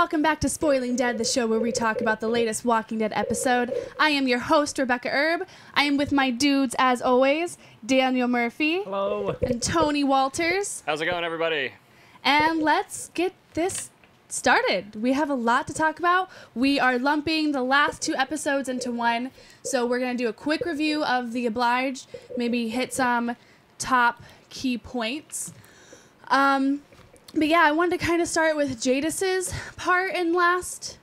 welcome back to Spoiling Dead, the show where we talk about the latest Walking Dead episode. I am your host, Rebekah Erb. I am with my dudes, as always, Daniel Murphy. Hello. And Tony Walters. How's it going, everybody? And let's get this started. We have a lot to talk about. We are lumping the last two episodes into one. So we're going to do a quick review of The Obliged, maybe hit some top key points. But yeah, I wanted to kind of start with Jadis's part in last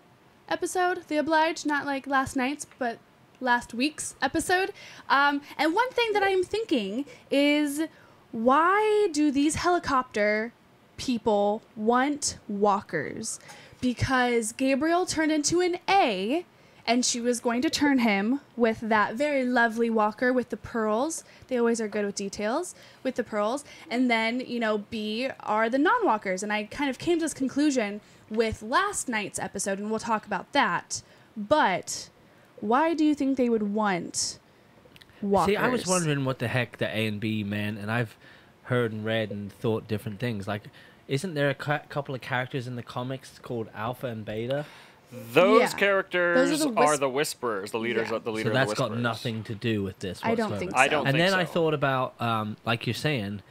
episode, The Obliged, not like last night's, but last week's episode. And one thing that I'm thinking is, why do these helicopter people want walkers? Because Gabriel turned into an A, and she was going to turn him with that very lovely walker with the pearls. They always are good with details, with the pearls. And then, you know, B are the non-walkers. And I kind of came to this conclusion with last night's episode, and we'll talk about that. But why do you think they would want walkers? See, I was wondering what the heck the A and B meant, and I've heard and read and thought different things. Like, isn't there a couple of characters in the comics called Alpha and Beta? Those characters Those are the Whisperers, the leaders of the leader So that's of the Whisperers. got nothing to do with this I whatsoever. don't think so. I don't And think then so. I thought about, like you're saying,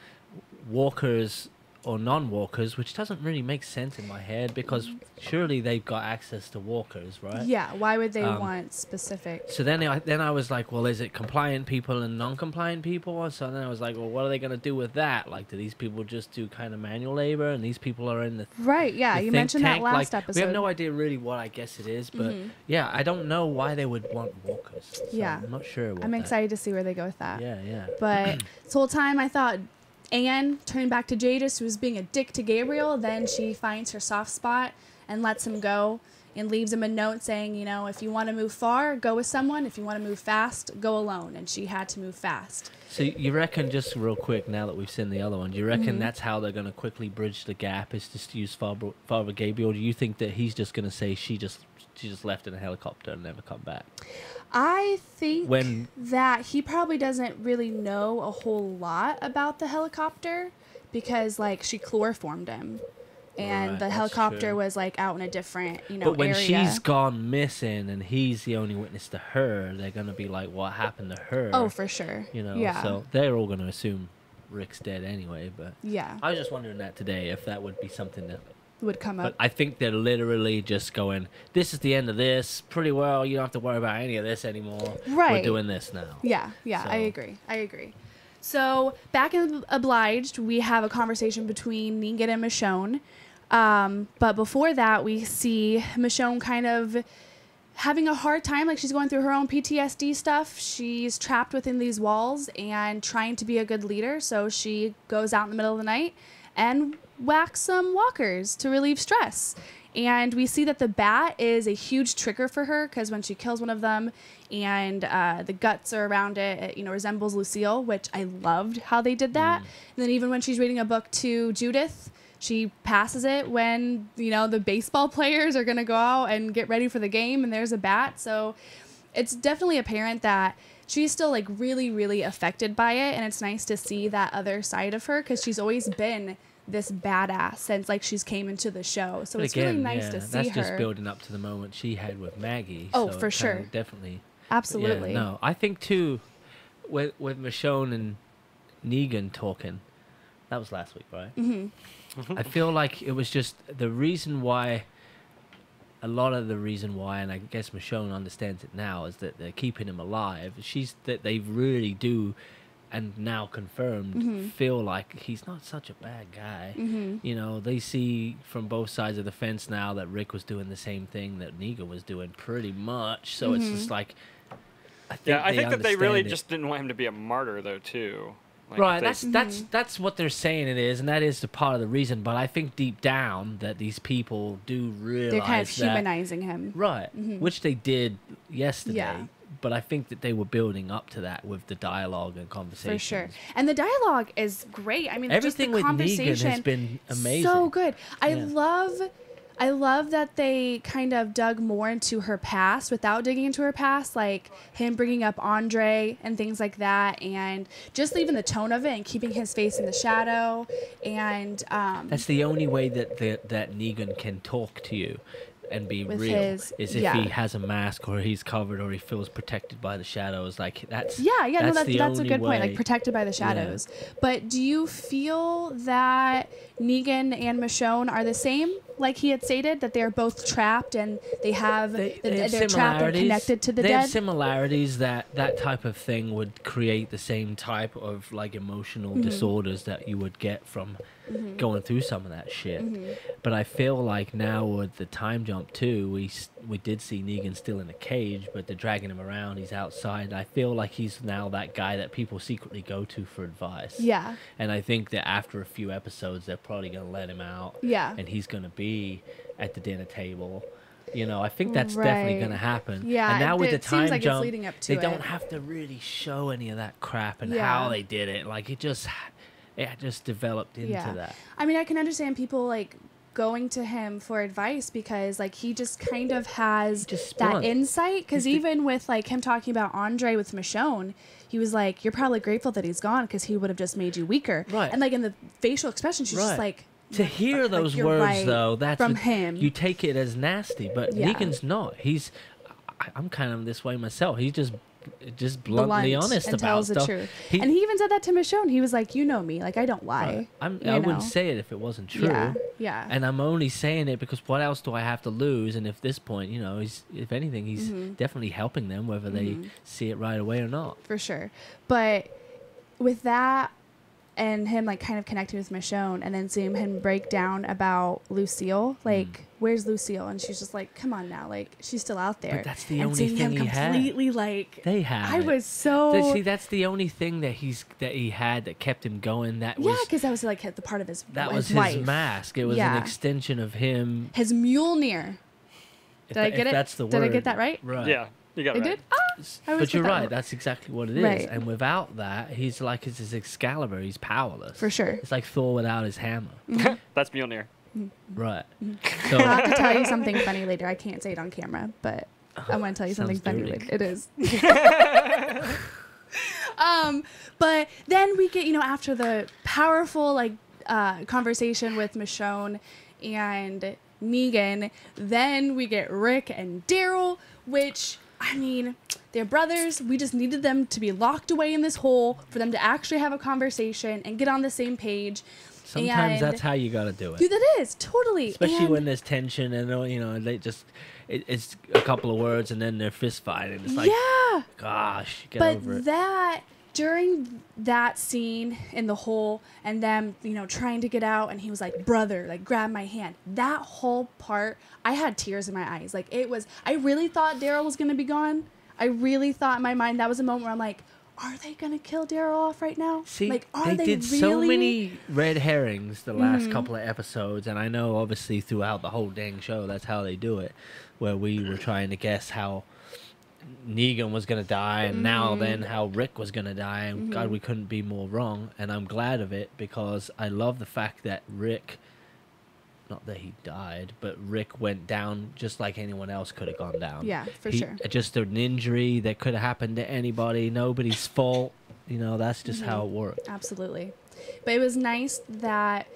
walkers or non-walkers, which doesn't really make sense in my head, because surely they've got access to walkers, right? Yeah, why would they want specific? So then I was like, well, is it compliant people and non-compliant people? So then I was like, well, what are they going to do with that? Like, do these people just do kind of manual labor, and these people are in the Right, yeah, the you think mentioned tank? that last Like, episode. We have no idea really what I guess it is, but yeah, I don't know why they would want walkers. So Yeah. I'm not sure what I'm that- excited to see where they go with that. Yeah. But this whole time I thought Anne turned back to Jadis, who was being a dick to Gabriel. Then she finds her soft spot and lets him go and leaves him a note saying, you know, if you want to move far, go with someone. If you want to move fast, go alone. And she had to move fast. So you reckon, just real quick, now that we've seen the other one, do you reckon that's how they're going to quickly bridge the gap, is just to use Father Gabriel? Or do you think that he's just going to say she just left in a helicopter and never come back? I think that he probably doesn't really know a whole lot about the helicopter because, like, she chloroformed him. And Right, the that's helicopter true. was, like, out in a different, you know, But when area. she's gone missing and he's the only witness to her, they're going to be like, what happened to her? Oh, for sure. You know, Yeah. so they're all going to assume Rick's dead anyway. But Yeah. I was just wondering that today, if that would be something that... Would come But up. I think they're literally just going, this is the end of this. Pretty well, you don't have to worry about any of this anymore. Right. We're doing this now. Yeah, So- I agree. So, back in Obliged, we have a conversation between Negan and Michonne. But before that, we see Michonne kind of having a hard time. Like, she's going through her own PTSD stuff. She's trapped within these walls and trying to be a good leader. So she goes out in the middle of the night and whacks some walkers to relieve stress. And we see that the bat is a huge trigger for her, because when she kills one of them and the guts are around it, it, you know, resembles Lucille, which I loved how they did that. And then even when she's reading a book to Judith, she passes it when, you know, the baseball players are going to go out and get ready for the game and there's a bat. So it's definitely apparent that she's still, like, really, really affected by it. And it's nice to see that other side of her, because she's always been this badass since, like, she's came into the show. So But it's again, really nice to see that's her. just building up to the moment she had with Maggie. Oh, so for it sure. kinda Definitely. Absolutely. Yeah, no, I think, too, with Michonne and Negan talking, that was last week, right? Mm-hmm. I feel like it was just the reason why, a lot of the reason why, and I guess Michonne understands it now, is that they're keeping him alive. That they really do, and now confirmed, feel like he's not such a bad guy. You know, they see from both sides of the fence now that Rick was doing the same thing that Negan was doing, pretty much. So it's just like, I think that they really understand it. just didn't want him to be a martyr, though, too. Like, Right, they- that's what they're saying it is, and that is the part of the reason. But I think deep down that these people do realize They're kind of that, humanizing him. right, which they did yesterday. Yeah. But I think that they were building up to that with the dialogue and conversation. For sure. And the dialogue is great. I mean, Everything just with the Negan conversation has been amazing. So good. I Yeah. love I love that they kind of dug more into her past without digging into her past, like him bringing up Andre and things like that, and just leaving the tone of it and keeping his face in the shadow. And that's the only way that Negan can talk to you and be real is if he has a mask or he's covered or he feels protected by the shadows. Like that's that's a good point, like protected by the shadows. But do you feel that Negan and Michonne are the same, like he had stated, that they're both trapped and they're trapped and connected to the dead? They have similarities that type of thing would create the same type of like emotional disorders that you would get from going through some of that shit. But I feel like now with the time jump too, we did see Negan still in a cage, but they're dragging him around. He's outside. I feel like he's now that guy that people secretly go to for advice. Yeah. And I think that after a few episodes, they're probably going to let him out. Yeah. And he's going to be at the dinner table. You know, I think that's definitely going to happen. Yeah. And now with the time seems like jump, it's leading up to they don't have to really show any of that crap and how they did it. Like it just developed into that. I mean, I can understand people like going to him for advice because like he just kind of has that insight, because even with like him talking about Andre with Michonne, he was like, you're probably grateful that he's gone because he would have just made you weaker. Right. And like in the facial expression, she's just like, to hear those words though, that's from him. You take it as nasty, but Negan's not. I'm kind of this way myself. He's just bluntly honest about tells stuff. The truth. And he even said that to Michonne. He was like, you know me, like I don't lie. I wouldn't say it if it wasn't true. Yeah. And I'm only saying it because what else do I have to lose? And if this point, you know, if anything, he's definitely helping them, whether they see it right away or not. For sure. But with that and him like kind of connecting with Michonne and then seeing him break down about Lucille, like where's Lucille? And she's just like, come on now, like she's still out there. But that's the only thing he had. Completely like they had. I was so see. That's the only thing that he had that kept him going. That was because that was like the part of his his wife. mask. It was an extension of him. His Mjolnir. Did I get it? That's the word. Did I get that right? Right. Yeah. You got it right. Did? But you're right. That's exactly what it is. Right. And without that, he's like his Excalibur. He's powerless. For sure. It's like Thor without his hammer. That's Mjolnir. Right. So I'll have to tell you something funny later. I can't say it on camera, but I want to tell you something funny later. It is. But then we get, after the powerful conversation with Michonne and Negan, then we get Rick and Daryl, which, I mean, they're brothers. We just needed them to be locked away in this hole for them to actually have a conversation and get on the same page. Sometimes that's how you got to do it. Dude, that is, totally. Especially when there's tension and, they just, it's a couple of words and then they're fist fighting. It's like, gosh, get over it. But during that scene in the hole and them, trying to get out, and he was like, brother, like, grab my hand. That whole part, I had tears in my eyes. Like, I really thought Daryl was going to be gone. I really thought in my mind that was a moment where I'm like, are they going to kill Daryl off right now? See, like, they did really? So many red herrings the last couple of episodes, and I know obviously throughout the whole dang show that's how they do it, where we were trying to guess how Negan was going to die, and now then how Rick was going to die, and God, we couldn't be more wrong, and I'm glad of it because I love the fact that Rick, not that he died, but Rick went down just like anyone else could have gone down. Yeah, for sure. Just an injury that could have happened to anybody, nobody's fault. That's just how it worked. Absolutely. But it was nice that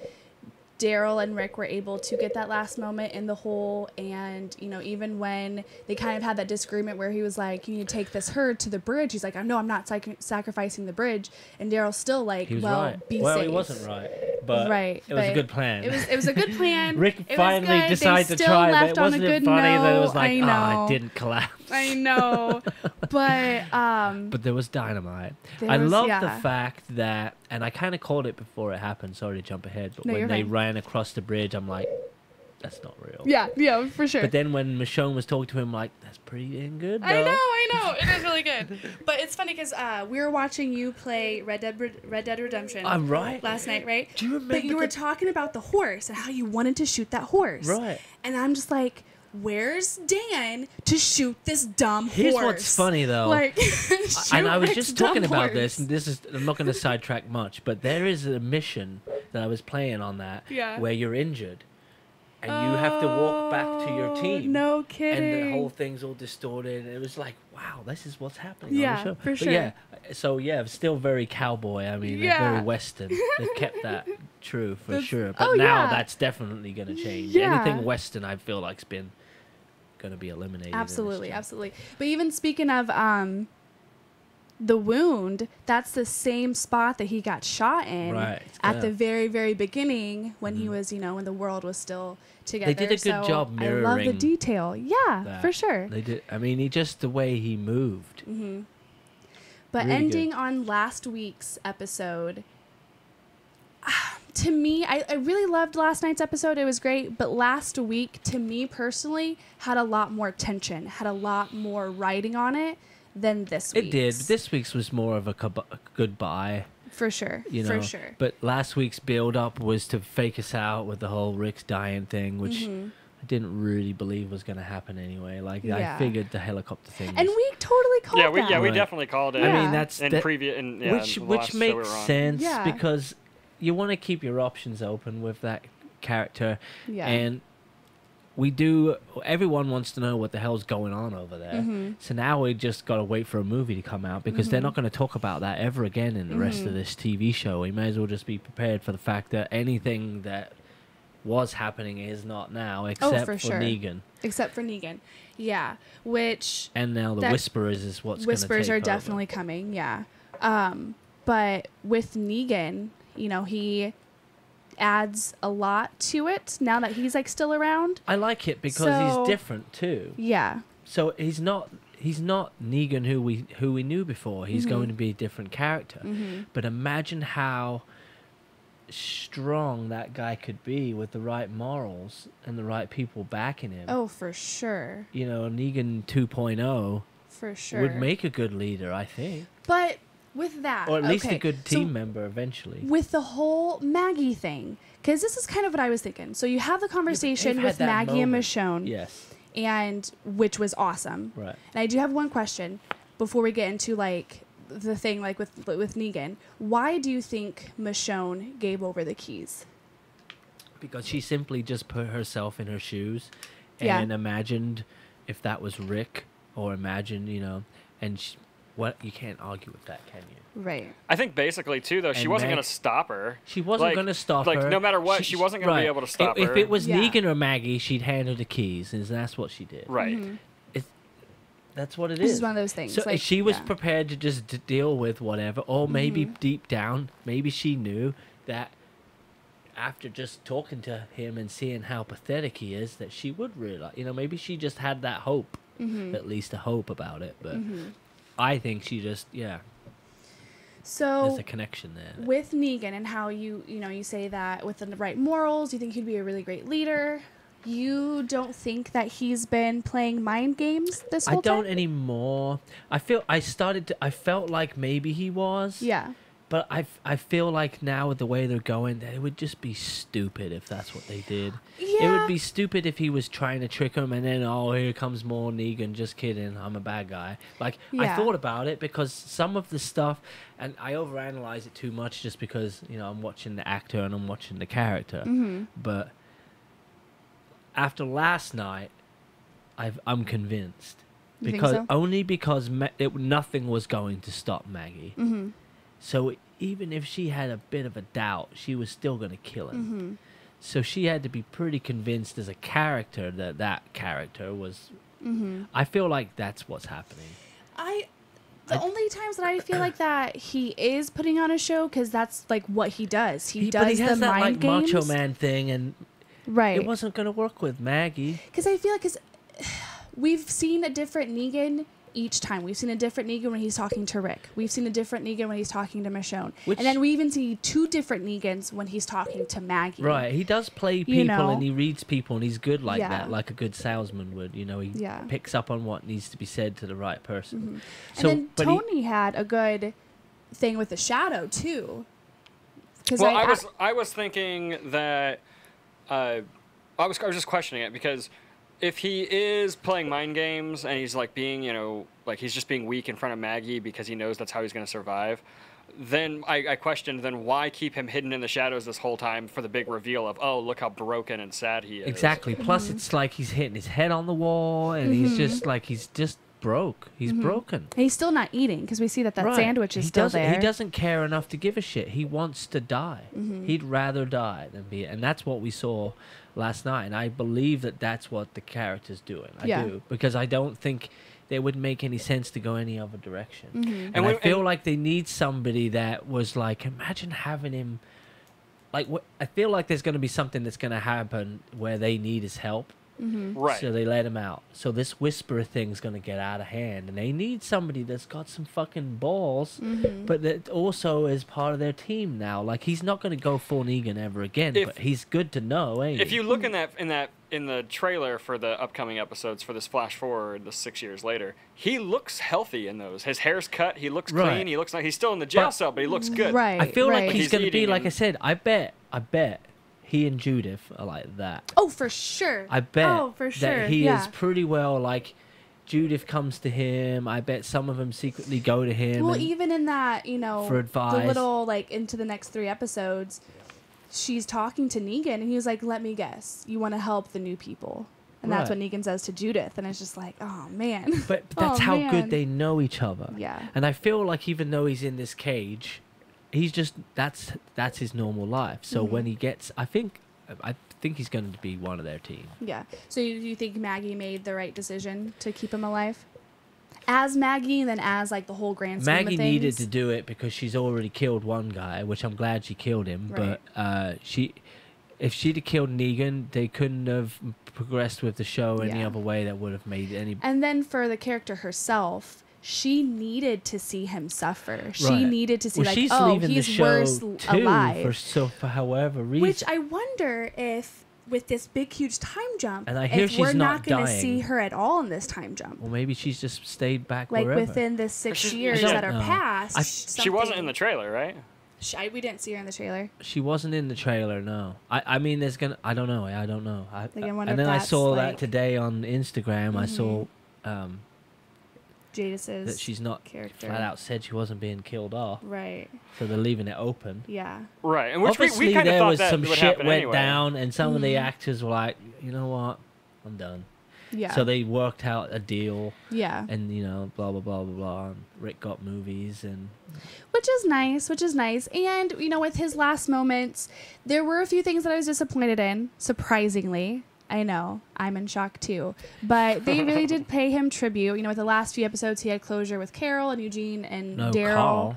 Daryl and Rick were able to get that last moment in the hole, and even when they kind of had that disagreement where he was like, you need to take this herd to the bridge, he's like, no, I'm not sacrificing the bridge, and Daryl's still like, he was well, right. be well safe. He wasn't right, but it was a good plan. It was a good plan. Rick finally decided to try, but it wasn't funny that it was like, it didn't collapse. I know, but there was dynamite. I love the fact that, and I kind of called it before it happened. Sorry to jump ahead, but when they ran across the bridge, I'm like, that's not real. Yeah, for sure. But then when Michonne was talking to him, like, that's pretty dang good. Though. I know, it is really good. But it's funny because we were watching you play Red Dead Redemption. I'm right. Last night, right? Do you remember? But you were talking about the horse and how you wanted to shoot that horse. Right. And I'm just like, where's Dan to shoot this dumb horse? Here's what's funny though. Like, and I was just talking about horse. this, and I'm not going to sidetrack much, but there is a mission that I was playing on that where you're injured, and you have to walk back to your team. No kidding. And the whole thing's all distorted. And it was like, wow, this is what's happening Yeah, on the show. for But sure. yeah, so yeah, still very cowboy. I mean, Yeah. very Western. They've kept that true for sure. But oh, now yeah. that's definitely going to change. Yeah. Anything Western, I feel like's been going to be eliminated. Absolutely, absolutely. But even speaking of the wound, that's the same spot that he got shot in at the very, very beginning when he was, when the world was still together. They did a good job mirroring. I love the detail. Yeah, that. for sure. They did. I mean, just the way he moved. Mm-hmm. But really ending good. on last week's episode, to me, I really loved last night's episode. It was great. But last week, to me personally, had a lot more tension, had a lot more writing on it than this week's. It did. This week's was more of a goodbye. For sure. You know, for sure. But last week's build-up was to fake us out with the whole Rick's dying thing, which I didn't really believe was going to happen anyway. Like, I figured the helicopter thing was... And we totally called that. Yeah, we Right. definitely called it. Yeah. I mean, that's... in previous... which makes sense Yeah. because you want to keep your options open with that character. Yeah. And we do... Everyone wants to know what the hell's going on over there. So now we just got to wait for a movie to come out because they're not going to talk about that ever again in the rest of this TV show. We may as well just be prepared for the fact that anything that was happening is not now, except for sure. Negan. Except for Negan. Yeah. Which... And now the That- Whisperers is what's going to Whispers take are over. definitely coming, yeah. But with Negan, he adds a lot to it now that he's like still around. I like it because So- he's different too. Yeah. So he's not Negan who we knew before. He's going to be a different character. But imagine how strong that guy could be with the right morals and the right people backing him. Oh, for sure. Negan 2.0 For sure. would make a good leader, I think. But with that, Or at least okay, a good so team member eventually. with the whole Maggie thing, because this is kind of what I was thinking. So you have the conversation they've had with that Maggie and moment. Michonne, Yes. and which was awesome. Right. And I do have one question before we get into like the thing like with Negan. Why do you think Michonne gave over the keys? Because she simply just put herself in her shoes Yeah. and imagined if that was Rick, or imagined, and you can't argue with that, can you? Right. I think basically, too, though, she And wasn't Mag- going to stop her. She wasn't Like- going to stop like, her. no matter what, she wasn't gonna be able to stop If her. it was Yeah. Negan or Maggie, she'd hand her the keys, and that's what she did. Right. That's what it This is. is one of those things. So like, she was yeah. prepared to just deal with whatever, or maybe deep down, maybe she knew that after just talking to him and seeing how pathetic he is, that she would realize, maybe she just had that hope, at least a hope about it. But I think she just, there's So a connection there. with Negan and how you say that with the right morals, you think he'd be a really great leader. You don't think that he's been playing mind games this whole I don't time? anymore. I felt like maybe he was. Yeah. But I feel like now with the way they're going, that it would just be stupid if that's what they did. It Yeah. would be stupid if he was trying to trick him and then, here comes more Negan, just kidding, I'm a bad guy. Like, I Yeah. thought about it because some of the stuff, and I overanalyze it too much just because, I'm watching the actor and I'm watching the character. But after last night, I'm convinced. You think Because so? only because nothing was going to stop Maggie. So even if she had a bit of a doubt, she was still going to kill him. So she had to be pretty convinced as a character that character was... I feel like that's what's happening. The only times that I feel like that he is putting on a show, because that's like what he does. He does but he has the that mind games. macho man thing, and Right. it wasn't going to work with Maggie. Because I feel like we've seen a different Negan each time. We've seen a different Negan when he's talking to Rick. We've seen a different Negan when he's talking to Michonne. Which- And then we even see two different Negans when he's talking to Maggie. Right, he does play people know? and he reads people and he's good like Yeah. that, like a good salesman would. He Yeah. picks up on what needs to be said to the right person. And then Tony had a good thing with the shadow too. Well, I was thinking that I was just questioning it because if he is playing mind games and he's like being, like he's just being weak in front of Maggie because he knows that's how he's going to survive, then I questioned, then why keep him hidden in the shadows this whole time for the big reveal of, oh, look how broken and sad he is. Exactly. Plus, it's like he's hitting his head on the wall, and he's just broke. He's broken. And he's still not eating because we see that Right. sandwich is still there. He doesn't care enough to give a shit. He wants to die. He'd rather die than be. And that's what we saw last night. And I believe that that's what the character's doing. I do. Because I don't think it would make any sense to go any other direction. And I feel like they need somebody that was like, imagine having him. Like, I feel like there's going to be something that's going to happen where they need his help. Right. So they let him out. So this whisperer thing's going to get out of hand. And they need somebody that's got some fucking balls, but that also is part of their team now. Like, he's not going to go full Negan ever again, but he's good to know, ain't he? If you look in the trailer for the upcoming episodes for this flash forward, the 6 years later, he looks healthy in those. His hair's cut. He looks clean. He looks like he's still in the jail cell, but he looks good. Right. I feel like he's going to be, like and- I said, I bet he and Judith are like that. Oh, for sure. I bet for sure. that he is pretty well, like, Judith comes to him. I bet some of them secretly go to him. Well, and even in that, for advice. the little, like, into the next 3 episodes, she's talking to Negan, and he was like, let me guess, you want to help the new people. And that's what Negan says to Judith, and it's just like, oh, man. But that's how good they know each other. Yeah. And I feel like even though he's in this cage, he's just, that's his normal life. So when he gets, I think he's going to be one of their team. Yeah. So you think Maggie made the right decision to keep him alive? As Maggie, and then as, like, the whole grand scheme Maggie of things? needed to do it because she's already killed one guy, which I'm glad she killed him. Right. But if she'd have killed Negan, they couldn't have progressed with the show any other way that would have made any. And then for the character herself, she needed to see him suffer. She needed to see, she's oh, leaving he's the show worse too alive. for however reason. Which I wonder if, with this big, huge time jump, And I hear if she's we're not going to dying. see her at all in this time jump. Well, maybe she's just stayed back Like, wherever. within the 6 She's- years I don't that are know. passed. She wasn't in the trailer, right? We didn't see her in the trailer. She wasn't in the trailer, no. I mean, there's gonna. I don't know. I wonder and if then I that's, saw like- that today on Instagram. I saw Jadis's that she's not character. flat out said she wasn't being killed off. Right. So they're leaving it open. Yeah. Right. And which Obviously, we kind of there thought was that some would shit happen went anyway. down, and some of the actors were like, you know what, I'm done. Yeah. So they worked out a deal, Yeah. and blah blah blah blah blah. And Rick got movies, and Which is nice. And, with his last moments, there were a few things that I was disappointed in, surprisingly. I know. I'm in shock, too. But they really did pay him tribute. With the last few episodes, he had closure with Carol and Eugene and Daryl. Carl.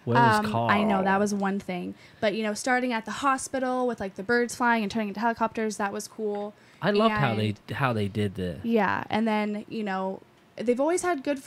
Where was Carl? I know, that was one thing. But, starting at the hospital with, like, the birds flying and turning into helicopters, that was cool. I loved And- how they did this. Yeah, and then they've always had good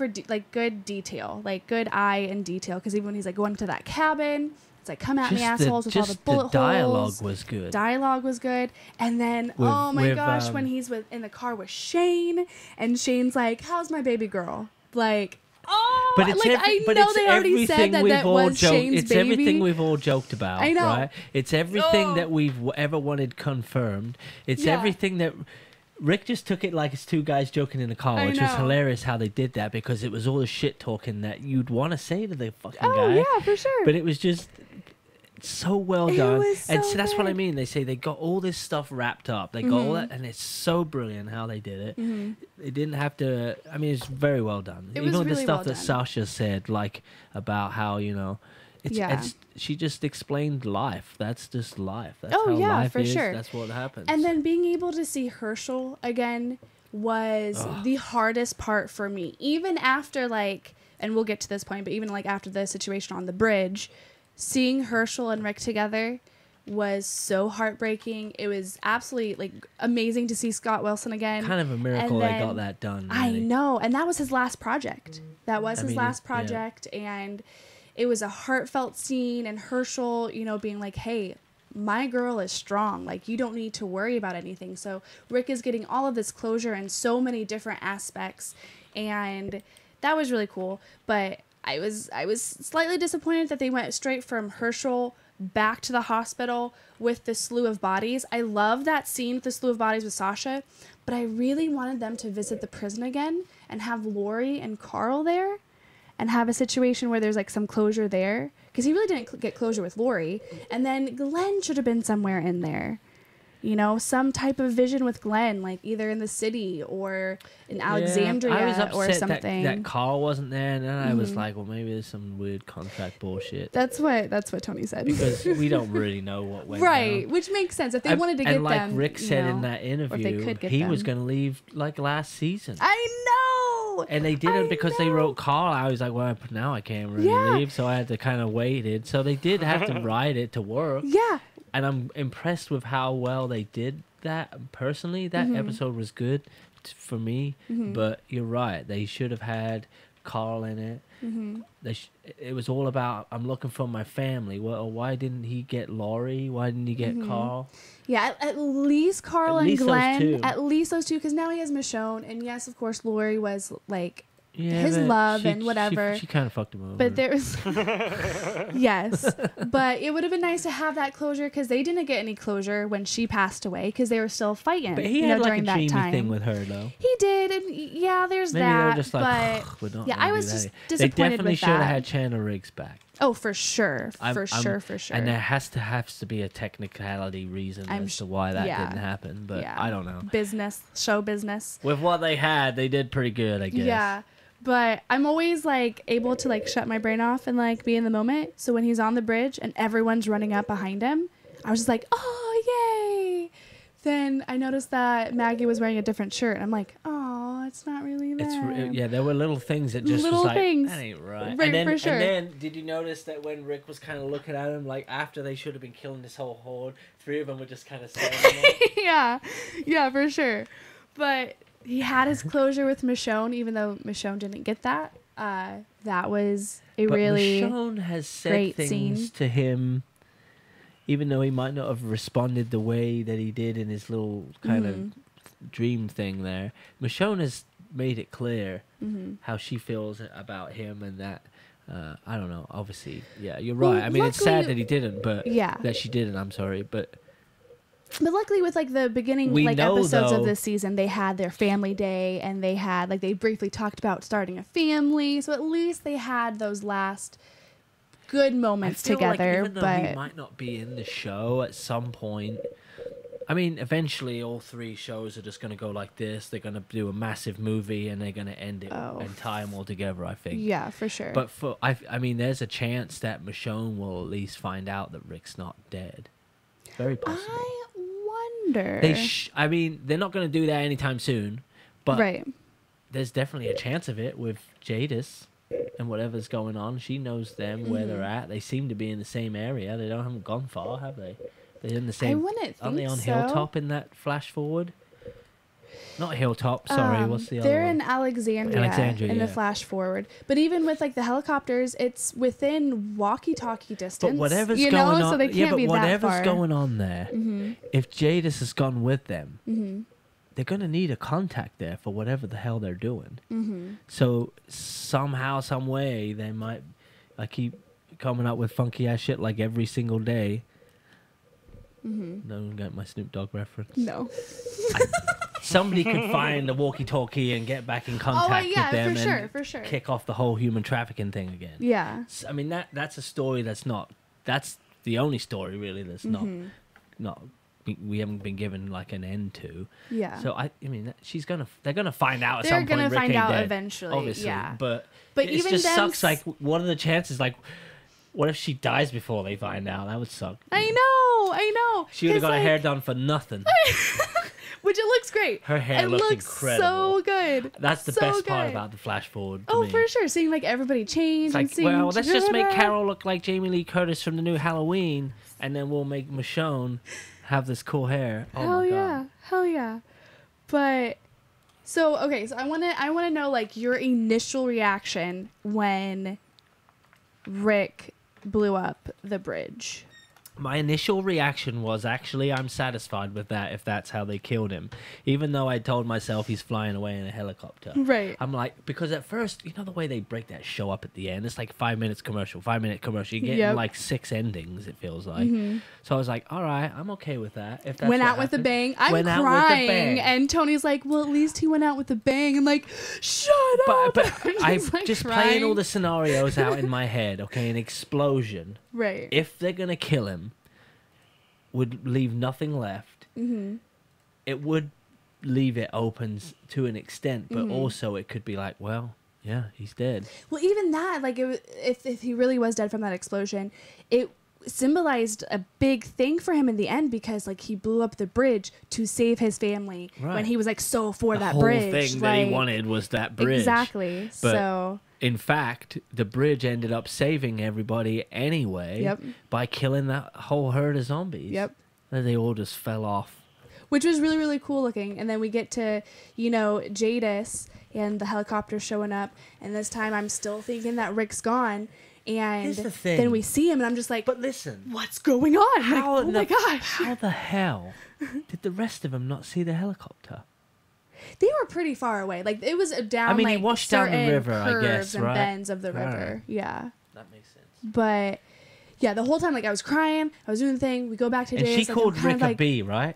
good detail, like good eye and detail. Because even when he's like going to that cabin, it's like come at me assholes with all the bullet dialogue holes. was good. Dialogue was good, and then oh my gosh, when he's in the car with Shane, and Shane's like, "How's my baby girl?" Like. Oh, But it's I know they already said that was Shane's it's baby. everything we've all joked about. I know. Right? It's everything Oh. that we've ever wanted confirmed. It's Yeah. everything that Rick just took it like it's two guys joking in a car, I which was know. hilarious how they did that because it was all the shit talking that you'd want to say to the fucking Oh guy. yeah, for sure. But it was just so well It done. was And so so that's what I good. mean. They say they got all this stuff wrapped up. They got all that, and it's so brilliant how they did it. They didn't have to. I mean, it's very well done. It Even was with the really stuff well that done. Sasha said, like about how it's she just explained life. That's just life. That's Oh, how yeah, life for is. sure. That's what happens. And then being able to see Herschel again was the hardest part for me. Even after, like, and we'll get to this point, but even, like, after the situation on the bridge, seeing Herschel and Rick together was so heartbreaking. It was absolutely, like, amazing to see Scott Wilson again. kind of a miracle And they got then- that done. I really. know. And that was his last project. That was I his mean, last yeah. project. And it was a heartfelt scene. And Herschel, being like, hey, my girl is strong. Like, you don't need to worry about anything. So Rick is getting all of this closure in so many different aspects. And that was really cool. But I was slightly disappointed that they went straight from Herschel back to the hospital with the slew of bodies. I love that scene with the slew of bodies with Sasha, but I really wanted them to visit the prison again and have Lori and Carl there and have a situation where there's like some closure there, because he really didn't get closure with Lori. And then Glenn should have been somewhere in there. You know, some type of vision with Glenn, like either in the city or in Alexandria I was upset or something. that Carl wasn't there, and then I was like, well, maybe there's some weird contract bullshit. That's what Tony said. Because we don't really know what went right, down. which makes sense. If they wanted to get and like them, Rick said in that or if they interview, could get he them. was going to leave like last season. I know! And they didn't because they wrote Carl. I was like, well, now I can't really leave, so I had to kind of wait it. So they did have to ride it to work. Yeah. And I'm impressed with how well they did that. Personally, that episode was good for me. But you're right. They should have had Carl in it. It was all about, I'm looking for my family. Well, why didn't he get Laurie? Why didn't he get Carl? Yeah, at least Carl At least and those Glenn. two. At least those two, because now he has Michonne. And yes, of course, Lori was like Yeah, his but love and whatever. She kind of fucked him over. But there was, yes, but it would have been nice to have that closure, because they didn't get any closure when she passed away, because they were still fighting. But he had like during a that Jamie time. thing with her, though. He did, and yeah, there's Maybe that. they were just like, but we're not yeah, gonna I do was that just here. disappointed They definitely with should have that. had Chandler Riggs back. Oh, for sure, I'm- for sure. And there has to be a technicality reason as to why that didn't happen. But I don't know. Show business. With what they had, they did pretty good, I guess. Yeah. But I'm always like able to like shut my brain off and like be in the moment. So when he's on the bridge and everyone's running up behind him, I was just like, oh, yay. Then I noticed that Maggie was wearing a different shirt. And I'm like, oh, it's not really them. Yeah, there were little things that just Little was like, things. that ain't right. Right, and then, for sure. And then, did you notice that when Rick was kind of looking at him, like after they should have been killing this whole horde, three of them were just kind of standing there? Yeah, for sure. But he had his closure with Michonne, even though Michonne didn't get that. That was a But really Michonne has said great things scene. to him, even though he might not have responded the way that he did in his little kind of dream thing there. Michonne has made it clear how she feels about him, and that I don't know. Obviously, yeah, you're right. Well, I mean, it's luckily- sad that he didn't, but Yeah. that she didn't. I'm sorry, but luckily with like the beginning We like know, episodes though- of this season, they had their family day, and they had like they briefly talked about starting a family. So at least they had those last good moments I feel together. Like even though but he might not be in the show at some point, I mean, eventually all three shows are just going to go like this. They're going to do a massive movie and they're going to end it and tie them all together, I think. yeah, for sure. But I mean, there's a chance that Michonne will at least find out that Rick's not dead. Very possible. I wonder. I mean, they're not going to do that anytime soon, but right. there's definitely a chance of it with Jadis and whatever's going on. She knows them where they're at. They seem to be in the same area. They haven't gone far, have they? They're in the same. I wouldn't Aren't they think on so. Hilltop in that flash forward? Not Hilltop. Sorry, what's the other They're one? in Alexandria in the yeah. flash forward. But even with like the helicopters, it's within walkie-talkie distance. But whatever's you going know? on, So they can't but be that whatever's far. going on there, if Jadis has gone with them, they're gonna need a contact there for whatever the hell they're doing. So somehow, some way, they might. I keep coming up with funky ass shit like every single day. No one got my Snoop Dogg reference. No. Somebody could find the walkie-talkie and get back in contact yeah, with them for sure, and for sure. kick off the whole human trafficking thing again. Yeah. I mean that's a story that's the only story really that's not we haven't been given like an end to. Yeah. So I mean they're gonna find out at They're some point. gonna Rick find ain't out dead, eventually, obviously. yeah. But it even just them sucks. Like, what are the chances? Like, what if she dies before they find out? That would suck. I know. She would have 'Cause, got her like, hair done for nothing. Which it looks great. Her hair it looked looks incredible. so good. That's the So best part good. about the flash forward. To Oh, me. for sure. Seeing like everybody change It's and like, seeing. well, let's just make Carol look like Jamie Lee Curtis from the new Halloween, and then we'll make Michonne have this cool hair. Oh Hell my yeah. god! Hell yeah. But so okay, so I wanna know like your initial reaction when Rick blew up the bridge. My initial reaction was, actually, I'm satisfied with that if that's how they killed him. Even though I told myself he's flying away in a helicopter. Right. I'm like, because at first, you know the way they break that show up at the end? It's like 5 minutes commercial, 5 minute commercial. You get like 6 endings, it feels like. So I was like, all right, I'm okay with that. If that's went what out with a happened. bang. I'm Went out with a crying. bang. And Tony's like, well, at least he went out with a bang. I'm like, shut up. But I'm like just crying. playing all the scenarios out in my head. Okay, an explosion. Right. If they're going to kill him, would leave nothing left. It would leave it open to an extent, but also it could be like, well, yeah, he's dead. Well, even that, like, if he really was dead from that explosion, it symbolized a big thing for him in the end, because like he blew up the bridge to save his family when he was like so for The that whole bridge. thing that he wanted was that bridge. Exactly. But so in fact, the bridge ended up saving everybody anyway by killing that whole herd of zombies. And they all just fell off. Which was really, really cool looking. And then we get to, you know, Jadis and the helicopter showing up. And this time I'm still thinking that Rick's gone. And Here's the thing. then we see him and I'm just like, But listen, what's going on? how Like, oh my gosh. How the hell did the rest of them not see the helicopter? They were pretty far away. Like, it was down, I mean, like, he washed down the certain river, I curves guess, and right? bends of the Right. river. Yeah. That makes sense. But, yeah, the whole time, like, I was crying. I was doing the thing. We go back to And Jadis. she like, called I'm kinda Rick like, a B, right?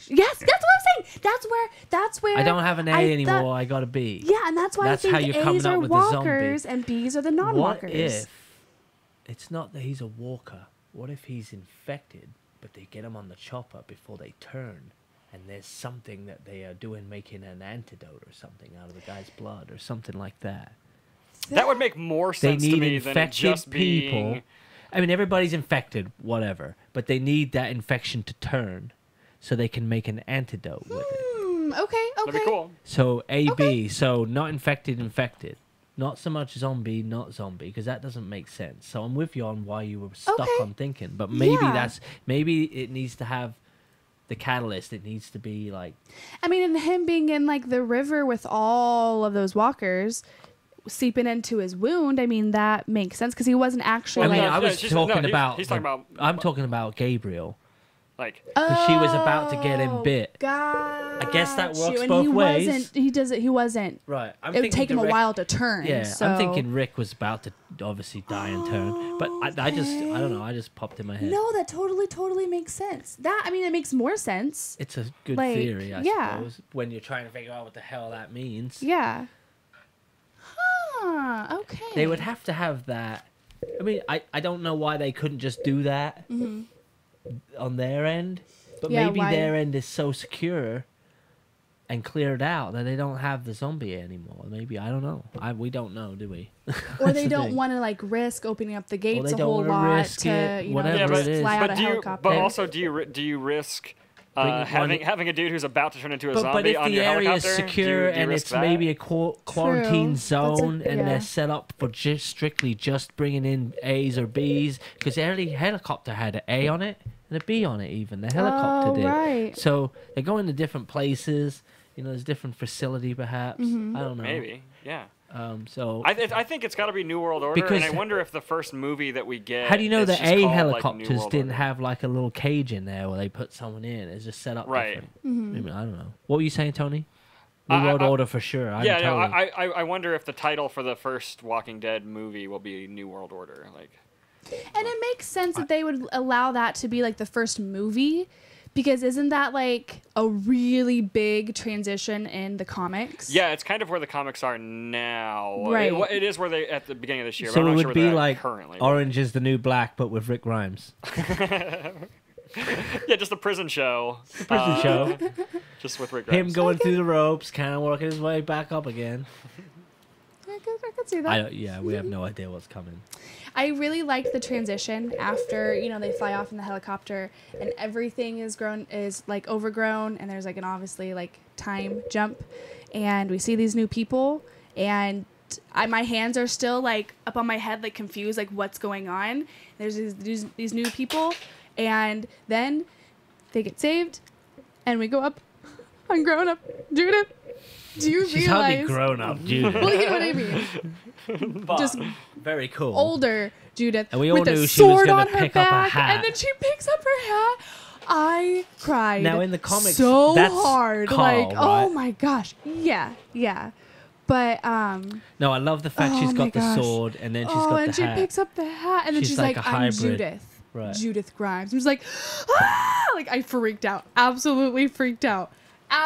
Yes, that's what I'm saying. That's where I don't have an A anymore. I got a B. Yeah, and that's why That's I how think you're coming A's up are with the zombie. walkers and B's are the non-walkers. What if it's not that he's a walker? What if he's infected, but they get him on the chopper before they turn, and there's something that they are doing, making an antidote or something out of the guy's blood or something like that? That would make more They sense to need me than it infected just people. being... I mean, everybody's infected, whatever, but they need that infection to turn so they can make an antidote with it. Okay. That'd be cool. So A-B, so not infected, infected. Not so much zombie, not zombie, because that doesn't make sense. So I'm with you on why you were stuck on thinking. But maybe maybe it needs to have the catalyst. It needs to be like... I mean, and him being in, like, the river with all of those walkers seeping into his wound, I mean, that makes sense, because he wasn't actually... I mean, like, I was he's talking about... talking about... I'm talking about Gabriel. Like... Because she was about to get him bit. I guess that works and both he ways. He wasn't. Right. It would take him a while to turn. Yeah, so. I'm thinking Rick was about to obviously die and turn. But I don't know, I just popped in my head. No, that totally makes sense. I mean, it makes more sense. It's a good Like, theory, I yeah. suppose, when you're trying to figure out what the hell that means. Yeah. Huh, okay. They would have to have that. I mean, I don't know why they couldn't just do that on their end. But Yeah, maybe why? their end is so secure and cleared out that they don't have the zombie anymore. Maybe, I don't know. We don't know, do we? Or they don't want to, like, risk opening up the gates they a don't whole wanna lot risk to, it, you know, whatever just it is. fly out But a do you, helicopter. but also, do you risk having a dude who's about to turn into a But zombie if on the your area is helicopter? secure do you and risk it's that? maybe a quarantine zone and yeah. they're set up for strictly just bringing in A's or B's, because every helicopter had an A on it and a B on it even. The helicopter did. Right. So they're going to different places. You know, there's different facility perhaps. I don't know. Maybe, yeah. So I think it's got to be New World Order, Because- and I wonder if the first movie that we get. how do you know is the just A called, like, New helicopters World didn't Order? have like a little cage in there where they put someone in? It's just set up Right. different. Maybe, I don't know. What were you saying, Tony? New I- World I- Order for sure. Yeah, no, totally. I wonder if the title for the first Walking Dead movie will be New World Order. Like, And it makes sense that they would allow that to be, like, the first movie, because isn't that, like, a really big transition in the comics? yeah, it's kind of where the comics are now. Right. It is where they at the beginning of this year. So but I'm it not would sure be where they're like at currently. Orange is the New Black, but with Rick Grimes. Yeah, just a prison show. Prison show. Just with Rick Him Grimes. going through the ropes, kind of working his way back up again. I could see that. Yeah, we have no idea what's coming. I really liked the transition after, you know, they fly off in the helicopter and everything is like overgrown, and there's like an obviously like time jump, and we see these new people, and my hands are still like up on my head, like confused, like what's going on. There's these new people, and then they get saved, and we go up on grown up Judith. Do you She's hardly realize? grown up, Judith. Well, you know what I mean. Just Very cool. older Judith And we all with a knew she was sword gonna on her pick up a back, hat. and then she picks up her hat. I cried. Now in the comics, so that's hard, Carl, like oh right? my gosh, yeah. But No, I love the fact Oh she's my got the gosh. sword and then she's got and the she hat. picks up the hat, and then She's she's like like, a "I'm hybrid. Judith, Right. Judith Grimes." I'm just like, ah! Like I freaked out, absolutely freaked out. And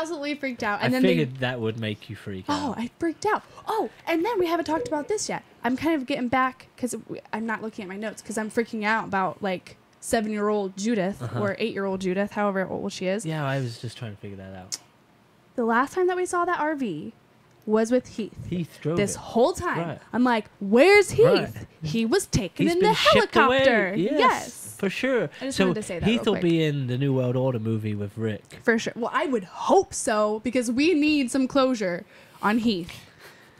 I then figured that would make you freak oh, out. I freaked out. Oh, and then we haven't talked about this yet. I'm kind of getting back because I'm not looking at my notes because I'm freaking out about like 7-year-old Judith or 8-year-old Judith, however old she is. Yeah, I was just trying to figure that out. The last time that we saw that RV was with Heath. Heath drove This it. whole time, Right. I'm like, "Where's Heath? Right. He was taken He's in been the shipped away. helicopter." Yes, for sure. I just so wanted to say that Heath real will quick. be in the New World Order movie with Rick. For sure. Well, I would hope so because we need some closure on Heath.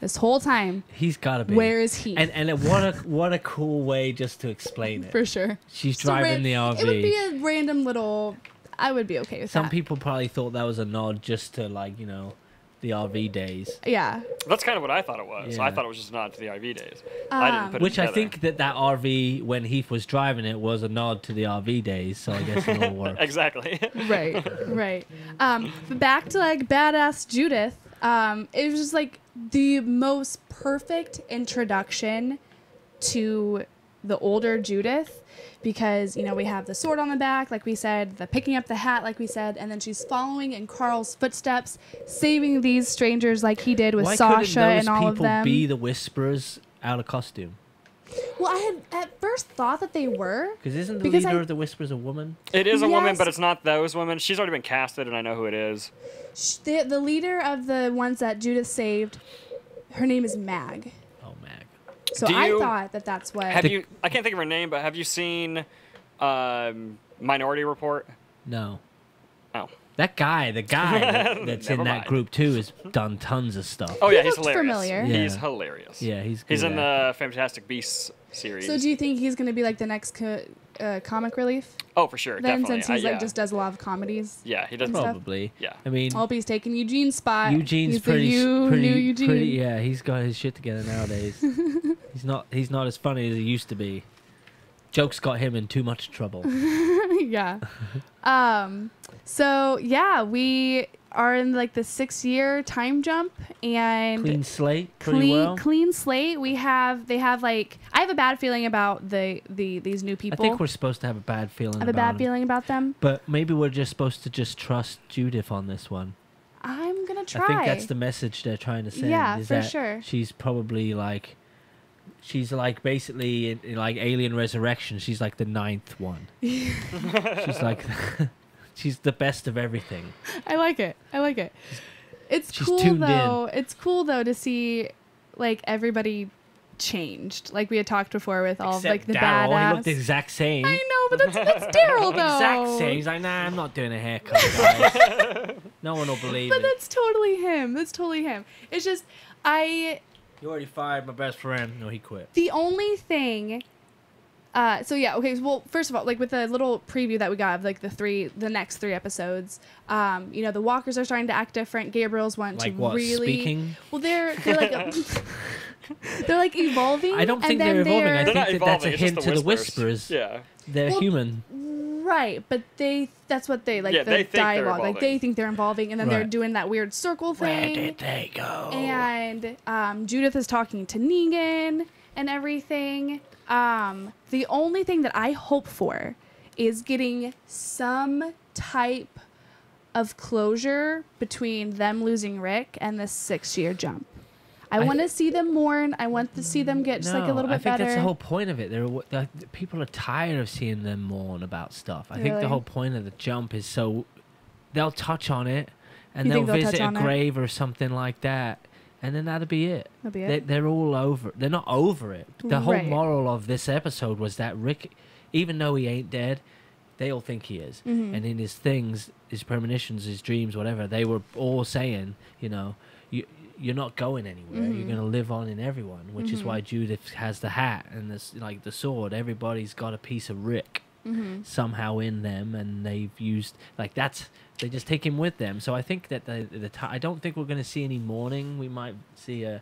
This whole time, He's got to be. where is Heath? And what a cool way just to explain it. For sure. She's So driving the RV. It would be a random little. I would be okay with Some that. people probably thought that was a nod just to like the RV days. Yeah. That's kind of what I thought it was. Yeah. I thought it was just a nod to the RV days. I didn't put it Which I together. think that RV when Heath was driving it was a nod to the RV days. So I guess it all works. Exactly. Right. But back to like badass Judith. It was just like the most perfect introduction to the older Judith because we have the sword on the back, like we said, the picking up the hat, like we said, and then she's following in Carl's footsteps, saving these strangers like he did with Why Sasha couldn't and those all of people them. be the Whisperers out of costume? Well, I had at first thought that they were. Because isn't the Because leader I- of the Whisperers a woman? It is a woman, Yes. but it's not those women. She's already been casted, and I know who it is. The leader of the ones that Judith saved, her name is Mag. Oh, Mag. So Do I you- thought that that's what. Have you? I can't think of her name, but have you seen Minority Report? No. Oh. That guy, the guy that's in Never that mind. group too, has done tons of stuff. Oh yeah, He he's looked hilarious. familiar. Yeah. He's hilarious. Yeah, he's good He's in at the Fantastic Beasts series. So do you think he's going to be like the next comic relief? Oh, for sure, Then definitely. since he's yeah. like just does a lot of comedies. Yeah, he does. stuff. Probably. Yeah. I mean, I hope he's taking Eugene's spot. Eugene's he's pretty, the pretty, new Eugene. pretty. Yeah, he's got his shit together nowadays. He's not as funny as he used to be. Jokes got him in too much trouble. Yeah. So yeah, we are in like the 6-year time jump and Clean slate, pretty well. clean slate. They have like I have a bad feeling about these new I people. think we're supposed to have a bad feeling. I have a about bad him. feeling about them. But maybe we're just supposed to just trust Judith on this one. I'm gonna try. I think that's the message they're trying to send. Yeah, is for that sure. She's probably like, she's like basically in like Alien Resurrection. She's like the 9th one. She's like, she's the best of everything. I like it. It's She's cool tuned though. It's cool though to see like everybody changed. Like we had talked before with all of, like the Daryl, badass. he looked the exact same. I know, but that's Daryl though. Exact same. He's like, nah, I'm not doing a haircut, guys. No one will believe But it. that's totally him. It's just You already fired my best friend. No, he quit. the only thing. So yeah, okay. Well, first of all, like with the little preview that we got of like the next 3 episodes, the walkers are starting to act different. Gabriel's want Like to what, really. speaking? Well, they're like they're like evolving. I don't think and they're then evolving. I They're not think that that's a evolving. It's just hint to the whispers. Whisperers. Yeah. They're Well, human. Right, but that's what they like Yeah, the they think they're dialogue. Like they evolving. think they're evolving, and then they're Right. doing that weird circle Where thing. did they go? And Judith is talking to Negan and everything. The only thing that I hope for is getting some type of closure between them losing Rick and this 6-year jump. I want to see them mourn. I want to see them get just like a little bit I think better. that's the whole point of it. People are tired of seeing them mourn about stuff. I think Really? the whole point of the jump is so they'll touch on it and You they'll think they'll touch visit a on it? grave or something like that, and then that'll be it. That'll be it. They're all over. They're not over it. The whole Right. moral of this episode was that Rick, even though he ain't dead, they all think he is. Mm-hmm. And in his things, his premonitions, his dreams, whatever, they were all saying, you're not going anywhere. Mm-hmm. You're going to live on in everyone, which is why Judith has the hat and this, like the sword. Everybody's got a piece of Rick. somehow in them, and they've used like they just take him with them. So I think that I don't think we're going to see any mourning. We might see a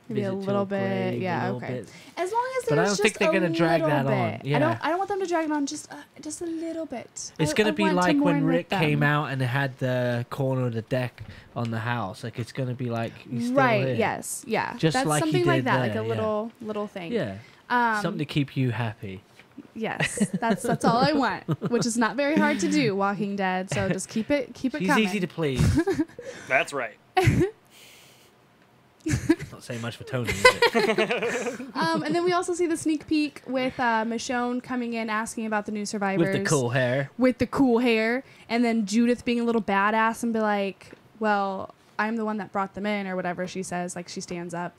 maybe a visit to little bit, grave, yeah, a little okay. bit. As long as But I there's don't just think they're going to drag that bit. on. Yeah. I don't want them to drag it on just a little bit. It's going to be want like when mourn with Rick them. came out and had the corner of the deck on the house. Like it's going to be like he's still Right. here. Yes. Yeah. Just That's like he something like did that, there, like a yeah. little thing. Yeah. Something to keep you happy. Yes, that's all I want, which is not very hard to do. Walking Dead, so just keep it She's coming. easy to please. That's right. Not saying much for Tony, is it? And then we also see the sneak peek with Michonne coming in asking about the new survivors With the cool hair. with the cool hair, and then Judith being a little badass and be like, "Well, I'm the one that brought them in," or whatever she says. Like she stands up.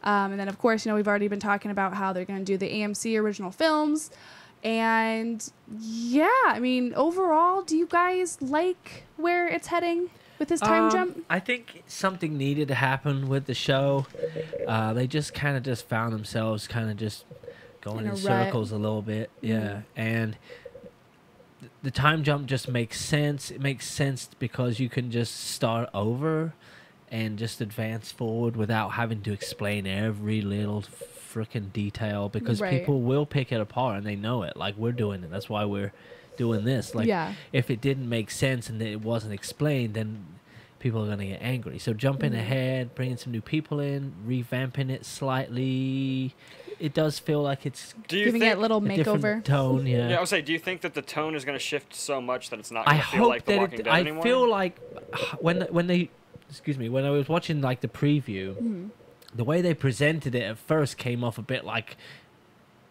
And then, of course, we've already been talking about how they're going to do the AMC original films. And, yeah, I mean, overall, do you guys like where it's heading with this time jump? I think something needed to happen with the show. They just kind of just found themselves kind of just going In in a circles a little bit. Yeah. And the time jump just makes sense. It makes sense because you can just start over and just advance forward without having to explain every little freaking detail, because Right. people will pick it apart and they know it. Like we're doing it. That's why we're doing this. Like Yeah. if it didn't make sense and it wasn't explained, then people are going to get angry. So jumping ahead, bringing some new people in, revamping it slightly. It does feel like it's Do you Giving think, it a little a different makeover. tone. Yeah. Yeah, I would say, do you think that the tone is going to shift so much that it's not I going to feel hope like The that Walking it. Dead I anymore? feel like when they, excuse me, when I was watching like the preview, the way they presented it at first came off a bit like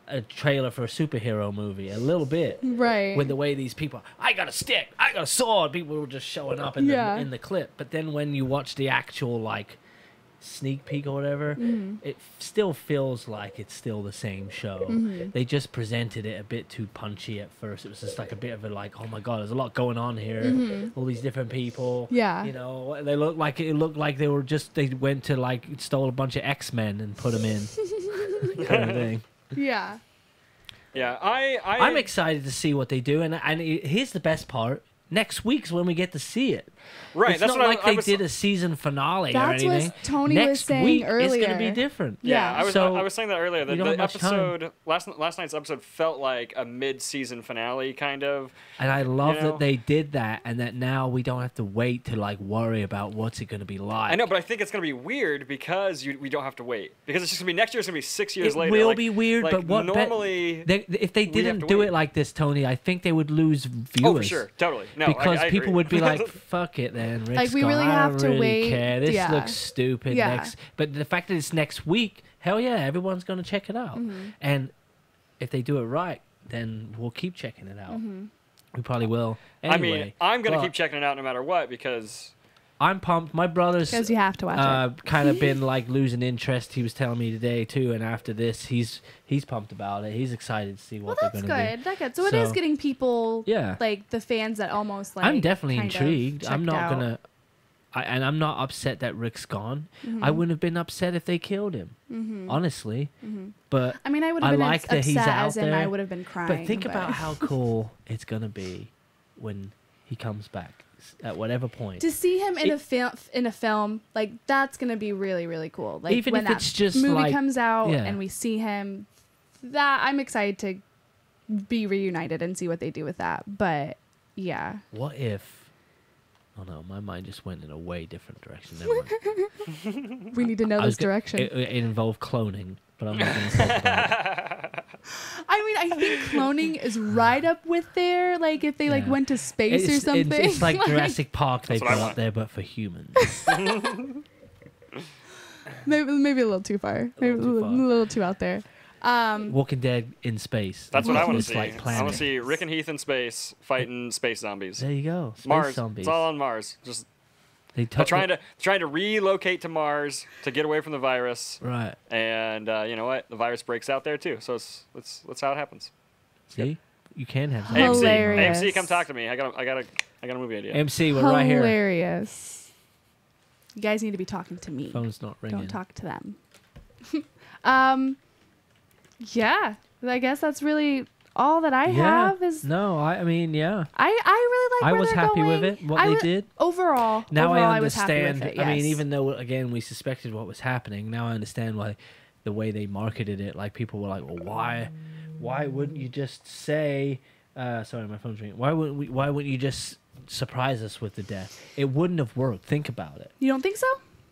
a trailer for a superhero movie, a little bit. Right. With the way these people, I got a stick, I got a sword, people were just showing up in Yeah. the clip. But then when you watch the actual like sneak peek or whatever, it still feels like it's still the same show. They just presented it a bit too punchy at first. It was just like a bit of a like, oh my god, there's a lot going on here. All these different people. Yeah. You know, it looked like they were just, they went to like stole a bunch of X-Men and put them in kind of thing. Yeah. Yeah, I'm excited to see what they do, and here's the best part. Next week's when we get to see it. Right, It's that's not what like I they was, did a season finale That's or what anything. Tony Next was saying week earlier. it's going to be different. Yeah, I was So, I was saying that earlier. we The don't have much time. episode last night's episode felt like a mid-season finale kind of. And I love You know? that they did that, and that now we don't have to wait to like worry about what's it going to be like. I know, but I think it's gonna be weird because we don't have to wait, because it's just gonna be next year. It's gonna be 6 years It later. will like- be weird, like but what normally if they we have didn't to do wait. it like this, Tony, I think they would lose viewers. Oh, for sure, totally. No, Because I people agree. would be like, "Fuck it, then." Rick's Like, we gone. really I don't have to really wait. Care. This Yeah. looks stupid. Yeah. But the fact that it's next week, hell yeah, everyone's gonna check it out. And if they do it right, then we'll keep checking it out. We probably will. Anyway, I mean, I'm gonna but keep checking it out no matter what, because I'm pumped. My brother's Because you have to watch it. kind of been like losing interest. He was telling me today too, and after this, he's pumped about it. He's excited to see Well, what that's they're gonna do. good. That's good. So it is So- getting people, Yeah. like the fans that almost like. I'm definitely kind of intrigued. I'm checked not out. gonna, and I'm not upset that Rick's gone. I wouldn't have been upset if they killed him, honestly. But I mean, I would I have been like that upset he's out as in I there, would have been crying. but think about how cool it's gonna be when he comes back at whatever point. to see him in a film like that's gonna be really really cool. Like Even when if that it's just, movie like- comes out yeah. and we see him, that I'm excited to be reunited and see what they do with that. But yeah, What if? Oh no, my mind just went in a way different direction. Never mind. we need to know I this was direction. It involved cloning, but I'm not going to talk about it. I mean, I think cloning is right up with there. Like if they like Yeah. went to space or something. It's like Jurassic Park they That's put what I up want. there, but for humans. maybe a little too far. Maybe a little too far. little too out there. Walking Dead in space. that's what I want to It's see. like I want planet. to see Rick and Heath in space fighting space zombies. There you go. Space Mars. zombies. It's all on Mars. Just They they're trying to relocate to Mars to get away from the virus. Right. And you know what? The virus breaks out there too. So that's how it happens. See? You can have AMC, zombies. Hilarious. AMC, come talk to me. I got a movie idea. MC, we're right here. Hilarious. You guys need to be talking to me. Phone's not ringing. Don't talk to them. Yeah, I guess that's really all that I have. Is no, I mean, yeah. I really like I where was they're happy going. with it, what they did. Overall, Now I was happy with understand. it, yes. I mean, even though again we suspected what was happening, now I understand why the way they marketed it. Like people were like, "Well, why wouldn't you just say?" Sorry, my phone's ringing. Why wouldn't you just surprise us with the death? It wouldn't have worked. Think about it. You don't think so?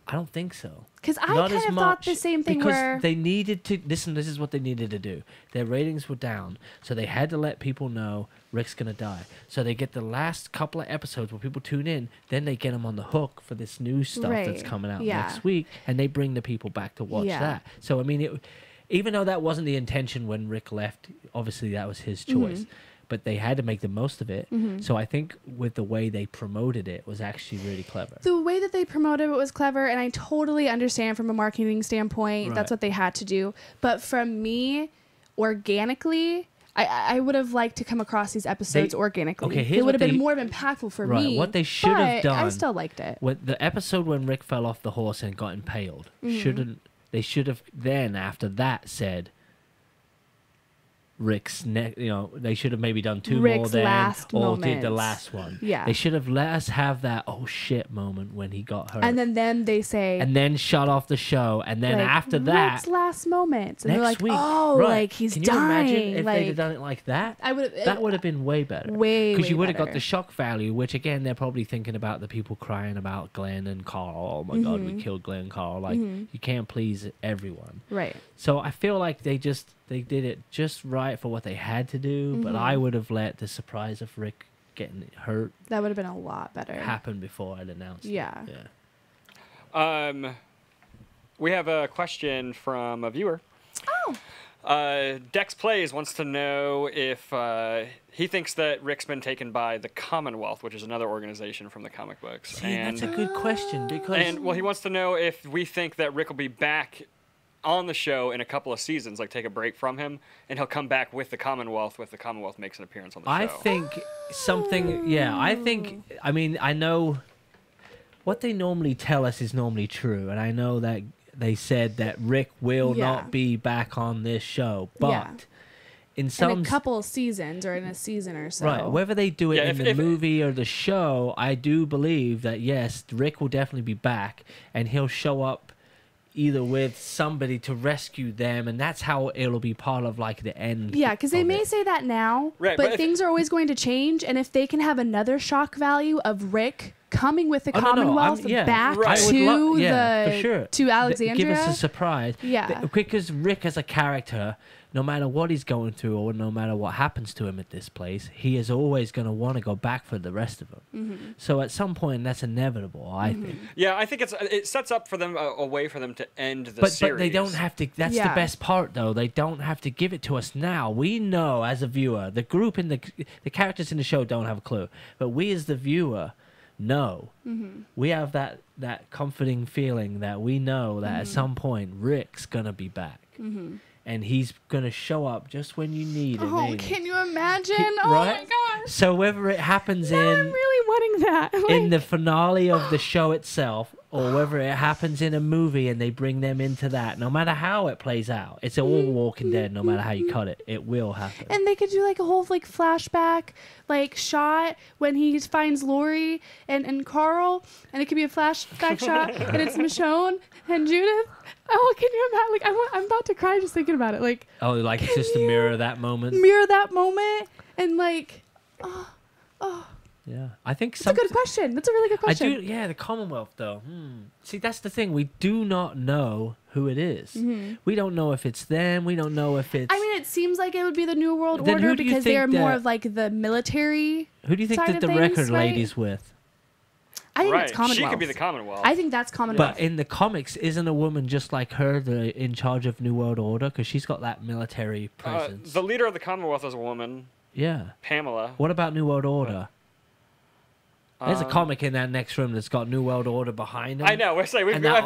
I don't think so. Because I kind of thought the same thing. Because they needed to listen. This is what they needed to do. Their ratings were down, so they had to let people know Rick's gonna die. So they get the last couple of episodes where people tune in. Then they get them on the hook for this new stuff that's coming out next week, and they bring the people back to watch that. So I mean, even though that wasn't the intention when Rick left, obviously that was his choice. But they had to make the most of it. So I think with the way they promoted it was actually really clever. The way that they promoted it was clever, and I totally understand from a marketing standpoint, that's what they had to do. But from me, organically, I would have liked to come across these episodes organically. Okay, it would have been more impactful for me. What they should have done. I still liked it. With the episode when Rick fell off the horse and got impaled, they should have then after that said Rick's neck, they should have maybe done two more then, or did the last one. Yeah, they should have let us have that oh shit moment when he got hurt, and then they say, and then shut off the show, and then after that, Rick's last moments, and next they're like, week, like he's dying. Can you imagine if they'd have done it like that? That would have been way better, because you would have got the shock value, which again they're probably thinking about the people crying about Glenn and Carl. Oh my god, we killed Glenn and Carl. Like you can't please everyone, right? So I feel like they did it just right for what they had to do, but I would have let the surprise of Rick getting hurt that would have been a lot better happen before I'd announced it. Yeah. We have a question from a viewer. Dex Plays wants to know if he thinks that Rick's been taken by the Commonwealth, which is another organization from the comic books. See, that's a good question because he wants to know if we think that Rick will be back on the show in a couple of seasons, like take a break from him, and he'll come back with the Commonwealth makes an appearance on the show. I think I mean, I know what they normally tell us is normally true, and I know that they said that Rick will not be back on this show, but in a couple of seasons or in a season or so. Right, whether they do it in the movie or the show, I do believe that, yes, Rick will definitely be back, and he'll show up either with somebody to rescue them, and that's how it'll be part of like the end. Yeah, because they may say that now, but things are always going to change, and if they can have another shock value of Rick coming with the Commonwealth back to Alexandria, give us a surprise. Yeah, because Rick as a character, no matter what he's going through or no matter what happens to him at this place, he is always going to want to go back for the rest of them. So at some point, that's inevitable, I think. Yeah, I think it sets up for them a way for them to end the series. But they don't have to. That's the best part, though. They don't have to give it to us now. We know as a viewer, the group in the characters in the show don't have a clue, but we as the viewer know. We have that comforting feeling that we know that at some point Rick's gonna be back. And he's going to show up just when you need it. Oh, can you imagine? Oh, right? my gosh. So whether it happens I'm really wanting that. in the finale of the show itself, or whether it happens in a movie and they bring them into that, no matter how it plays out, it's all Walking Dead, no matter how you cut it, it will happen. And they could do like a whole like flashback like shot when he finds Lori and Carl, and it could be a flashback shot, and it's Michonne and Judith. Oh, can you imagine? Like, I'm about to cry just thinking about it. Like, like just to mirror that moment. Mirror that moment, and like, Yeah, I think that's a good question. That's a really good question. Yeah, the Commonwealth though. See, that's the thing. We do not know who it is. We don't know if it's them. We don't know if it's. I mean, it seems like it would be the New World Order because they're more of like the military. Who do you think that the record lady's with? I think it's Commonwealth. She could be the Commonwealth. I think that's Commonwealth. But in the comics, isn't a woman just like her in charge of New World Order? Because she's got that military presence. The leader of the Commonwealth is a woman. Yeah. Pamela. What about New World Order? There's a comic in that next room that's got New World Order behind him. I know. I've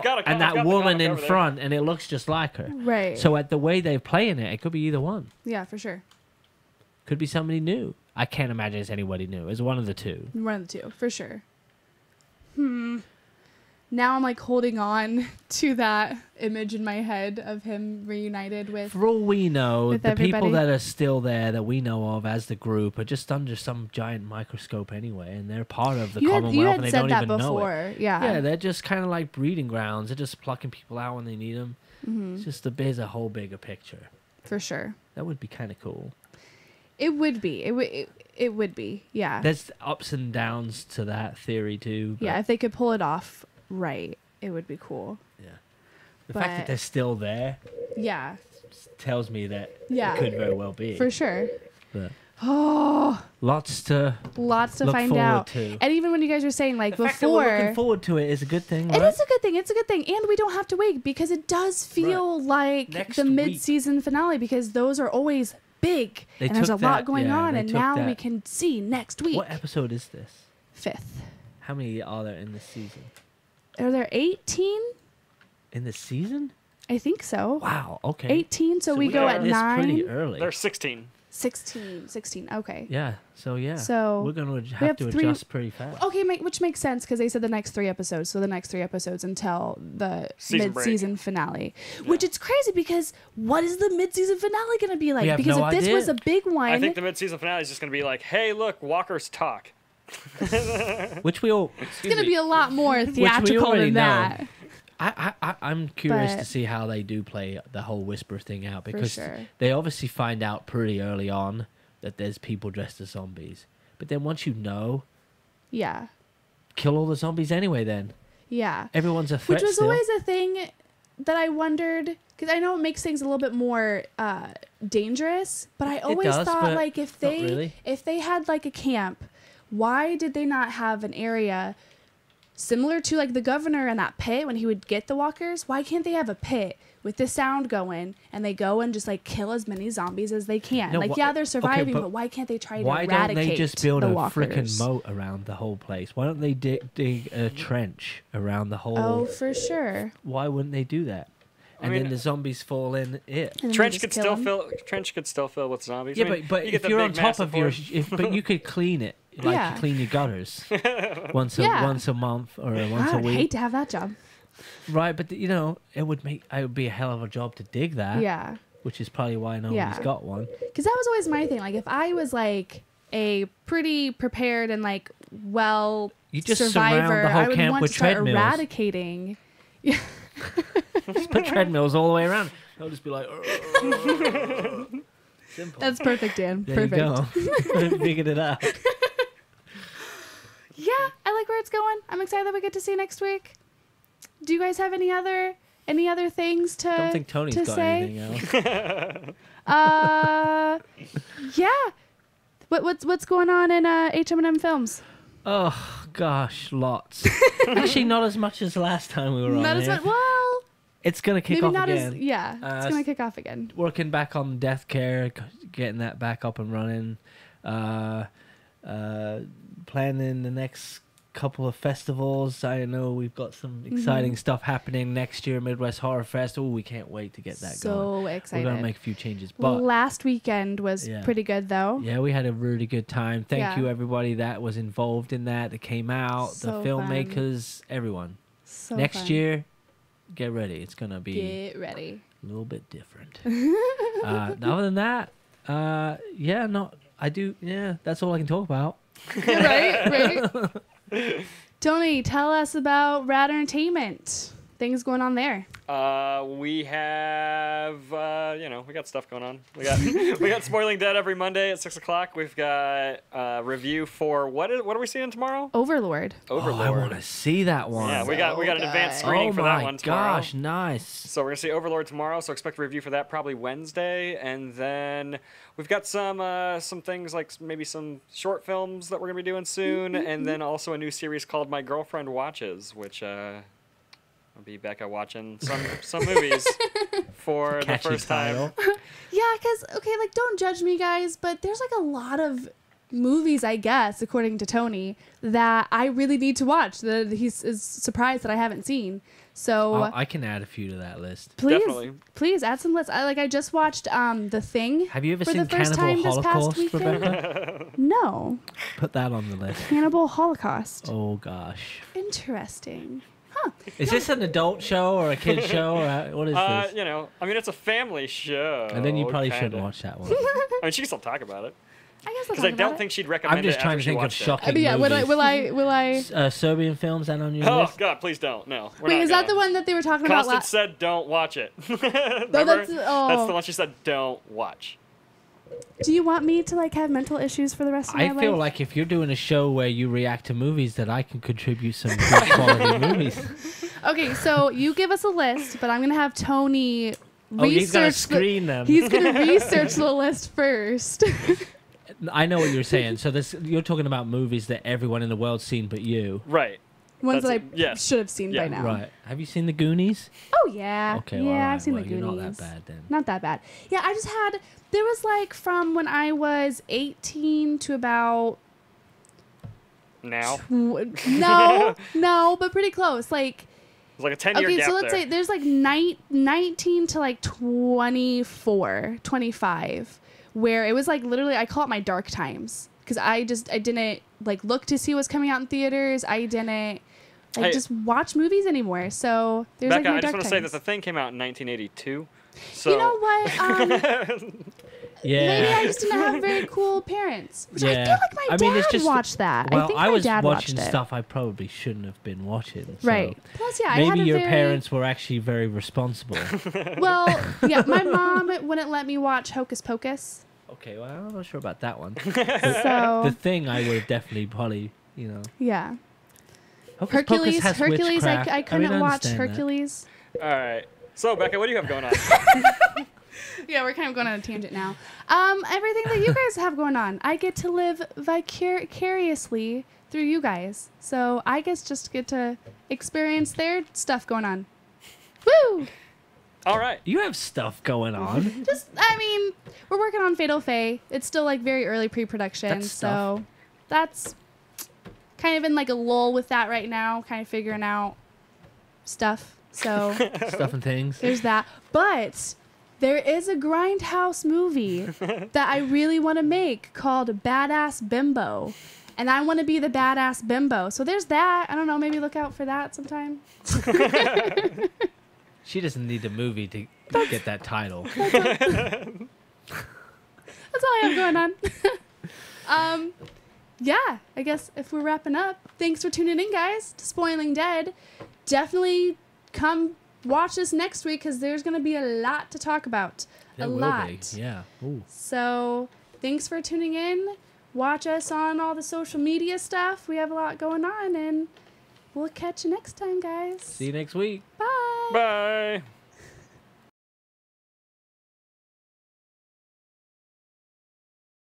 got a and that woman in front, and it looks just like her. Right. So at the way they're playing it, it could be either one. Yeah, for sure. Could be somebody new. I can't imagine it's anybody new. It's one of the two. One of the two, for sure. now I'm like holding on to that image in my head of him reunited with. For all we know, with the people everybody. that are still there that we know of as the group are just under some giant microscope anyway, and they're part of the Commonwealth you and had they said don't that even know before. it. Yeah. Yeah, they're just kind of like breeding grounds. They're just plucking people out when they need them. Mm-hmm. It's just there's a whole bigger picture. For sure. That would be kind of cool. It would be. It would be. Yeah. There's ups and downs to that theory too. Yeah, if they could pull it off right, it would be cool. Yeah. The fact that But- they're still there Yeah. tells me that Yeah. it could very well be. For sure. But Oh, lots to lots to look find forward out. to. And even when you guys were saying like The fact that we're before, looking forward to it is a good thing, right? it is a good thing. It's a good thing, and we don't have to wait because it does feel like Next the week. mid-season finale because those are always big They and there's a took lot that- going yeah, on, they and took now we that. can see next week. What episode is this? 5th. How many are there in this season? Are there 18? In the season? I think so. Wow. Okay. 18. So we we go are- at It's pretty 9. early. There's 16. 16. Okay. Yeah. So yeah. So we're gonna have have to 3 adjust pretty fast. Okay, which makes sense because they said the next 3 episodes. So the next 3 episodes until the Season break. mid-season finale, which it's crazy because what is the mid-season finale going to be like? We have Because no if this idea. was a big one, I think the mid-season finale is just going to be like, hey, look, walkers talk. Which we all. it's going to be a lot more we theatrical already than know. that. I'm curious But- to see how they do play the whole whisper thing out because sure. they obviously find out pretty early on that there's people dressed as zombies. But then once you know, Yeah, kill all the zombies anyway. Then yeah. everyone's a threat. Which was still. always a thing that I wondered because I know it makes things a little bit more dangerous, but I always does, thought but like if not they really. had like a camp, why did they not have an area similar to like the governor and that pit when he would get the walkers? Why can't they have a pit with the sound going and they go and just like kill as many zombies as they can? No, like wha- yeah, they're okay, surviving, but but why can't they try to Why don't eradicate they just build the a walkers? freaking moat around the whole place? Why don't they dig a trench around the whole? Oh, for sure. Why wouldn't they do that? And mean- then the zombies fall in it. And then they Trench just could kill still 'em. fill. Trench could still fill with zombies. Yeah, I mean, but you get if the you're big on top massive of your, horde. but you could clean it, like Yeah. you clean your gutters once Yeah. a month or once I a would week, hate to have that job. right? But you know, it would be a hell of a job to dig that. Yeah. Which is probably why nobody's Yeah. got one. Because that was always my thing. Like, if I was like a pretty prepared and like well You just survivor, surround the whole I would camp want with to start treadmills. eradicating. Just put treadmills all the way around. I'll just be like, simple. That's perfect, Dan. There Perfect. you go. Figured it out. Yeah, I like where it's going. I'm excited that we get to see next week. Do you guys have any other things to I don't think Tony's to got say? anything else. Yeah. What's going on in H&M Films? Oh gosh, lots. Actually, not as much as last time we were on Not as here. much. Well, It's gonna kick maybe off not again. as. Yeah, it's gonna kick off again. Working back on death care, getting that back up and running. Planning the next couple of festivals. I know we've got some exciting stuff happening next year. Midwest Horror Fest. Oh, we can't wait to get that going. So excited. We're gonna make a few changes, but Last weekend was Yeah. pretty good though. yeah, we had a really good time. Thank Yeah. you everybody that was involved in that came out, So the filmmakers, everyone. So Next fun. year, get ready. It's gonna be Get ready. a little bit different. Other than that, that's all I can talk about. right. Tony, tell us about Rad Entertainment. Things going on there. We have, we got stuff going on. We got Spoiling Dead every Monday at 6:00. We've got review for what are we seeing tomorrow? Overlord. Overlord. Oh, I want to see that one. Yeah, we got an advanced good. screening Oh for that my one tomorrow. gosh, nice. So we're gonna see Overlord tomorrow. So expect a review for that probably Wednesday, and then we've got some things like maybe some short films that we're gonna be doing soon, and then also a new series called My Girlfriend Watches, which I'll be back at watching some movies for the Catchy first time. title. Yeah, because, okay, like, don't judge me, guys, but there's, like, a lot of movies, I guess, according to Tony, that I really need to watch, that he's is surprised that I haven't seen. So, I can add a few to that list. Definitely. please add some lists. I just watched The Thing. Have you ever for seen the first Cannibal time this past Holocaust, weekend. Rebecca? No. Put that on the list. Cannibal Holocaust. Oh gosh. Interesting. Huh. Is this an adult show or a kid's show or what is this? You know, I mean, it's a family show. And then you probably kinda. shouldn't watch that one. I mean, she can still talk about it. I guess Because I don't think she'd recommend I'm it just trying after to she think of watched it. shocking Yeah, movies. will I? Serbian films and on your Oh, list? God, please don't. No. We're Wait, not is that gonna. the one that they were talking about? Constance said don't watch it. Remember? that's the one she said don't watch. Do you want me to like have mental issues for the rest of my I life? feel like if you're doing a show where you react to movies, that I can contribute some good quality movies. Okay, so you give us a list, but I'm gonna have Tony Oh, he's gonna research. screen them. He's gonna research the list first. I know what you're saying. So you're talking about movies that everyone in the world's seen but you. Right. Ones that I yes. should have seen by now. Right. Have you seen The Goonies? Oh yeah. Okay. Yeah, well, all right, I've seen well, the you're Goonies. not that bad then. Not that bad. Yeah, I just had. There was like from when I was 18 to about. Now. No, but pretty close. Like. It's like a 10-year Okay, gap so let's there. say there's like 19 to like 24, 25, where it was like literally, I call it my dark times. Because I didn't like look to see what's coming out in theaters. I didn't like just watch movies anymore. So there's Becca, like my I just dark want to times. say that the thing came out in 1982. So You know what? Yeah. Maybe I just didn't have very cool parents. Which I Yeah. feel like my I mean, it's dad just- watched that. Well, I think I my was dad watching watched stuff I probably shouldn't have been watching. it. So Right. Plus, yeah, I had maybe a your very, parents were actually very responsible. Well, yeah, my mom wouldn't let me watch Hocus Pocus. Okay, well, I'm not sure about that one. So The Thing, I would have definitely probably, you know. yeah. Hocus Pocus has Hercules, witchcraft. I couldn't mean, I watch understand that. Hercules. All right. So, Becca, what do you have going on? Yeah, we're kind of going on a tangent now. Everything that you guys have going on, I get to live vicariously through you guys. So I guess just get to experience their stuff going on. Woo! All right. You have stuff going on. Just, I mean, we're working on Fatal Fae. It's still like very early pre-production, That's stuff. so that's kind of in like a lull with that right now, kind of figuring out stuff. So Stuff and things. there's that. But there is a Grindhouse movie that I really want to make called Badass Bimbo. And I want to be the badass bimbo. So there's that. I don't know, maybe look out for that sometime. She doesn't need a movie to get that title. That's all I have going on. Yeah, I guess if we're wrapping up, thanks for tuning in, guys, to Spoiling Dead. Definitely come watch us next week because there's going to be a lot to talk about. There a will lot. be. Yeah. Ooh. So thanks for tuning in. Watch us on all the social media stuff. We have a lot going on, and we'll catch you next time, guys. See you next week. Bye. Bye.